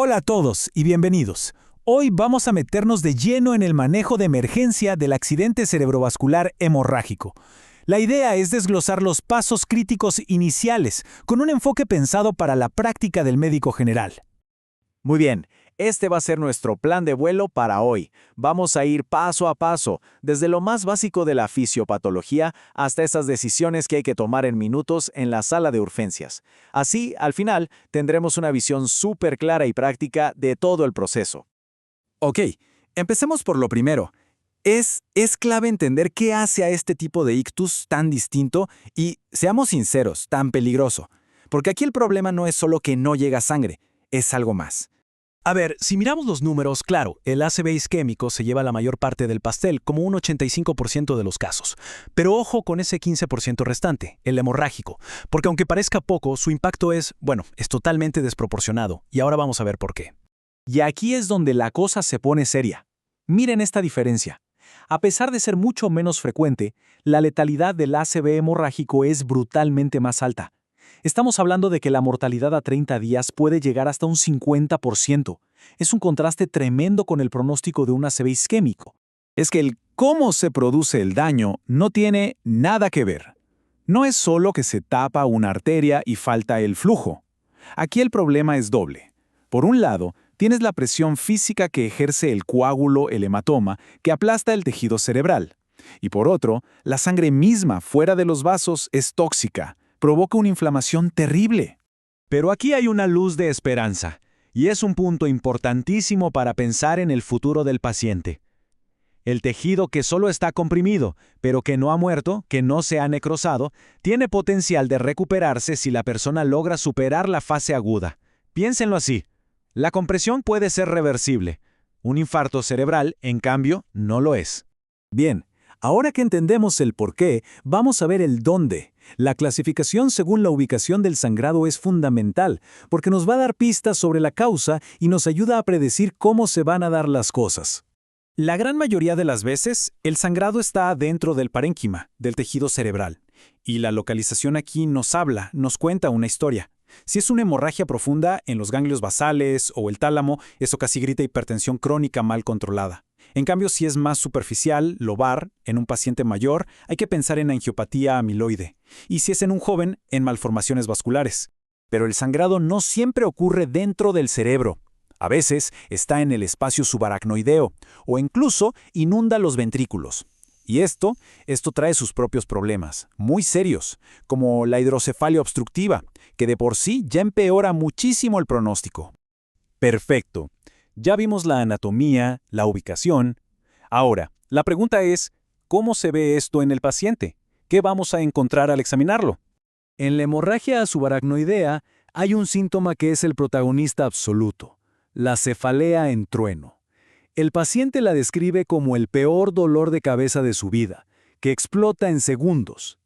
Hola a todos y bienvenidos. Hoy vamos a meternos de lleno en el manejo de emergencia del accidente cerebrovascular hemorrágico. La idea es desglosar los pasos críticos iniciales, con un enfoque pensado para la práctica del médico general. Muy bien, este va a ser nuestro plan de vuelo para hoy. Vamos a ir paso a paso, desde lo más básico de la fisiopatología hasta esas decisiones que hay que tomar en minutos en la sala de urgencias. Así, al final, tendremos una visión súper clara y práctica de todo el proceso. Ok, empecemos por lo primero. Es clave entender qué hace a este tipo de ictus tan distinto y, seamos sinceros, tan peligroso. Porque aquí el problema no es solo que no llega sangre, es algo más. A ver, si miramos los números, claro, el ACV isquémico se lleva la mayor parte del pastel, como un 85% de los casos. Pero ojo con ese 15% restante, el hemorrágico, porque aunque parezca poco, su impacto es totalmente desproporcionado, y ahora vamos a ver por qué. Y aquí es donde la cosa se pone seria. Miren esta diferencia. A pesar de ser mucho menos frecuente, la letalidad del ACV hemorrágico es brutalmente más alta. Estamos hablando de que la mortalidad a 30 días puede llegar hasta un 50%. Es un contraste tremendo con el pronóstico de un ACV isquémico. Es que el cómo se produce el daño no tiene nada que ver. No es solo que se tapa una arteria y falta el flujo. Aquí el problema es doble. Por un lado, tienes la presión física que ejerce el coágulo, el hematoma, que aplasta el tejido cerebral. Y por otro, la sangre misma fuera de los vasos es tóxica. Provoca una inflamación terrible. Pero aquí hay una luz de esperanza, y es un punto importantísimo para pensar en el futuro del paciente. El tejido que solo está comprimido, pero que no ha muerto, que no se ha necrosado, tiene potencial de recuperarse si la persona logra superar la fase aguda. Piénsenlo así. La compresión puede ser reversible. Un infarto cerebral, en cambio, no lo es. Bien, ahora que entendemos el por qué, vamos a ver el dónde. La clasificación según la ubicación del sangrado es fundamental, porque nos va a dar pistas sobre la causa y nos ayuda a predecir cómo se van a dar las cosas. La gran mayoría de las veces, el sangrado está dentro del parénquima, del tejido cerebral. Y la localización aquí nos habla, nos cuenta una historia. Si es una hemorragia profunda en los ganglios basales o el tálamo, eso casi grita hipertensión crónica mal controlada. En cambio, si es más superficial, lobar, en un paciente mayor, hay que pensar en angiopatía amiloide. Y si es en un joven, en malformaciones vasculares. Pero el sangrado no siempre ocurre dentro del cerebro. A veces está en el espacio subaracnoideo o incluso inunda los ventrículos. Y esto trae sus propios problemas, muy serios, como la hidrocefalia obstructiva, que de por sí ya empeora muchísimo el pronóstico. Perfecto. Ya vimos la anatomía, la ubicación. Ahora, la pregunta es, ¿cómo se ve esto en el paciente? ¿Qué vamos a encontrar al examinarlo? En la hemorragia subaracnoidea hay un síntoma que es el protagonista absoluto, la cefalea en trueno. El paciente la describe como el peor dolor de cabeza de su vida, que explota en segundos.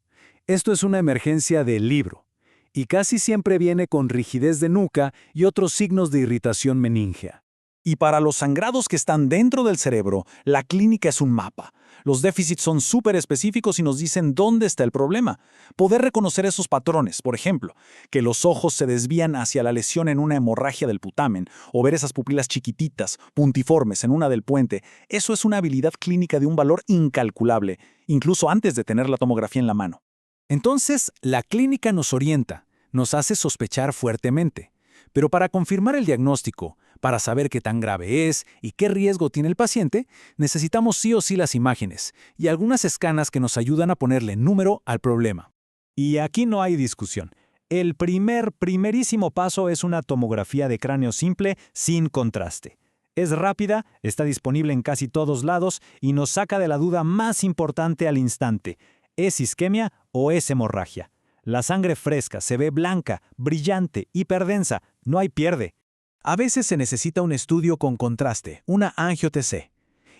Esto es una emergencia del libro, y casi siempre viene con rigidez de nuca y otros signos de irritación meníngea. Y para los sangrados que están dentro del cerebro, la clínica es un mapa. Los déficits son súper específicos y nos dicen dónde está el problema. Poder reconocer esos patrones, por ejemplo, que los ojos se desvían hacia la lesión en una hemorragia del putamen, o ver esas pupilas chiquititas, puntiformes en una del puente, eso es una habilidad clínica de un valor incalculable, incluso antes de tener la tomografía en la mano. Entonces, la clínica nos orienta, nos hace sospechar fuertemente. Pero para confirmar el diagnóstico, para saber qué tan grave es y qué riesgo tiene el paciente, necesitamos sí o sí las imágenes y algunas escanas que nos ayudan a ponerle número al problema. Y aquí no hay discusión. El primerísimo paso es una tomografía de cráneo simple sin contraste. Es rápida, está disponible en casi todos lados y nos saca de la duda más importante al instante. ¿Es isquemia o es hemorragia? La sangre fresca se ve blanca, brillante, hiperdensa, no hay pierde. A veces se necesita un estudio con contraste, una angio-TC.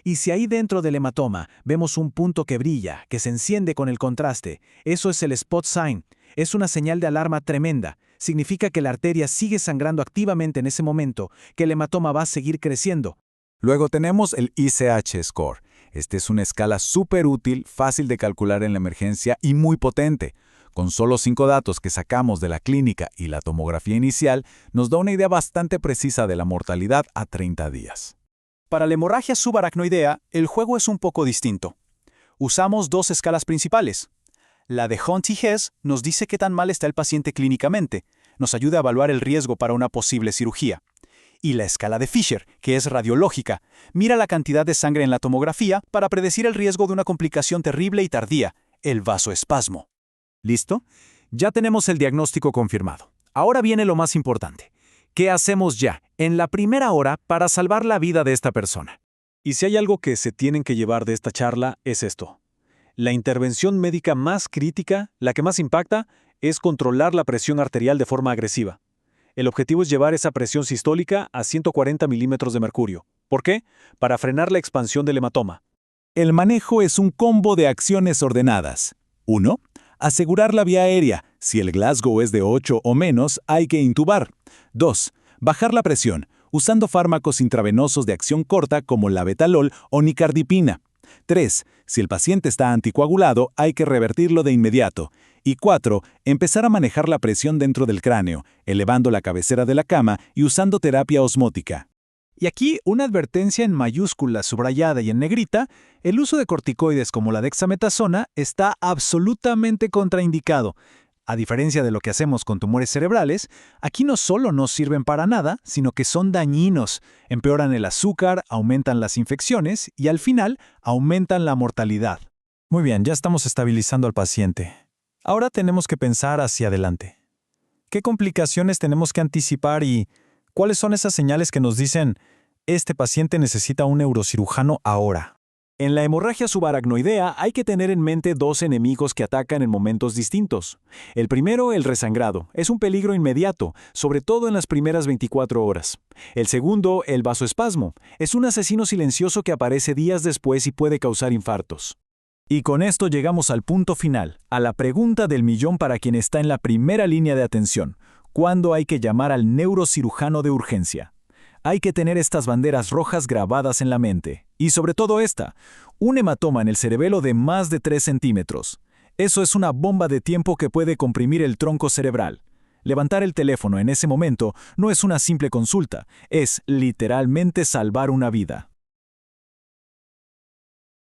Y si ahí dentro del hematoma vemos un punto que brilla, que se enciende con el contraste, eso es el spot sign. Es una señal de alarma tremenda. Significa que la arteria sigue sangrando activamente en ese momento, que el hematoma va a seguir creciendo. Luego tenemos el ICH score. Este es una escala súper útil, fácil de calcular en la emergencia y muy potente. Con solo 5 datos que sacamos de la clínica y la tomografía inicial, nos da una idea bastante precisa de la mortalidad a 30 días. Para la hemorragia subaracnoidea, el juego es un poco distinto. Usamos 2 escalas principales. La de Hunt y Hess nos dice qué tan mal está el paciente clínicamente, nos ayuda a evaluar el riesgo para una posible cirugía. Y la escala de Fisher, que es radiológica, mira la cantidad de sangre en la tomografía para predecir el riesgo de una complicación terrible y tardía, el vasoespasmo. ¿Listo? Ya tenemos el diagnóstico confirmado. Ahora viene lo más importante. ¿Qué hacemos ya, en la primera hora, para salvar la vida de esta persona? Y si hay algo que se tienen que llevar de esta charla, es esto. La intervención médica más crítica, la que más impacta, es controlar la presión arterial de forma agresiva. El objetivo es llevar esa presión sistólica a 140 milímetros de mercurio. ¿Por qué? Para frenar la expansión del hematoma. El manejo es un combo de acciones ordenadas. 1. Asegurar la vía aérea. Si el Glasgow es de 8 o menos, hay que intubar. 2. Bajar la presión, usando fármacos intravenosos de acción corta como la betalol o nicardipina. 3. Si el paciente está anticoagulado, hay que revertirlo de inmediato. Y 4. Empezar a manejar la presión dentro del cráneo, elevando la cabecera de la cama y usando terapia osmótica. Y aquí una advertencia en mayúscula subrayada y en negrita: el uso de corticoides como la dexametasona está absolutamente contraindicado. A diferencia de lo que hacemos con tumores cerebrales, aquí no solo no sirven para nada, sino que son dañinos, empeoran el azúcar, aumentan las infecciones y al final aumentan la mortalidad. Muy bien, ya estamos estabilizando al paciente. Ahora tenemos que pensar hacia adelante. ¿Qué complicaciones tenemos que anticipar y cuáles son esas señales que nos dicen este paciente necesita un neurocirujano ahora? En la hemorragia subaracnoidea hay que tener en mente 2 enemigos que atacan en momentos distintos. El primero, el resangrado, es un peligro inmediato, sobre todo en las primeras 24 horas. El segundo, el vasoespasmo, es un asesino silencioso que aparece días después y puede causar infartos. Y con esto llegamos al punto final, a la pregunta del millón para quien está en la primera línea de atención: ¿cuándo hay que llamar al neurocirujano de urgencia? Hay que tener estas banderas rojas grabadas en la mente. Y sobre todo esta, un hematoma en el cerebelo de más de 3 centímetros. Eso es una bomba de tiempo que puede comprimir el tronco cerebral. Levantar el teléfono en ese momento no es una simple consulta, es literalmente salvar una vida.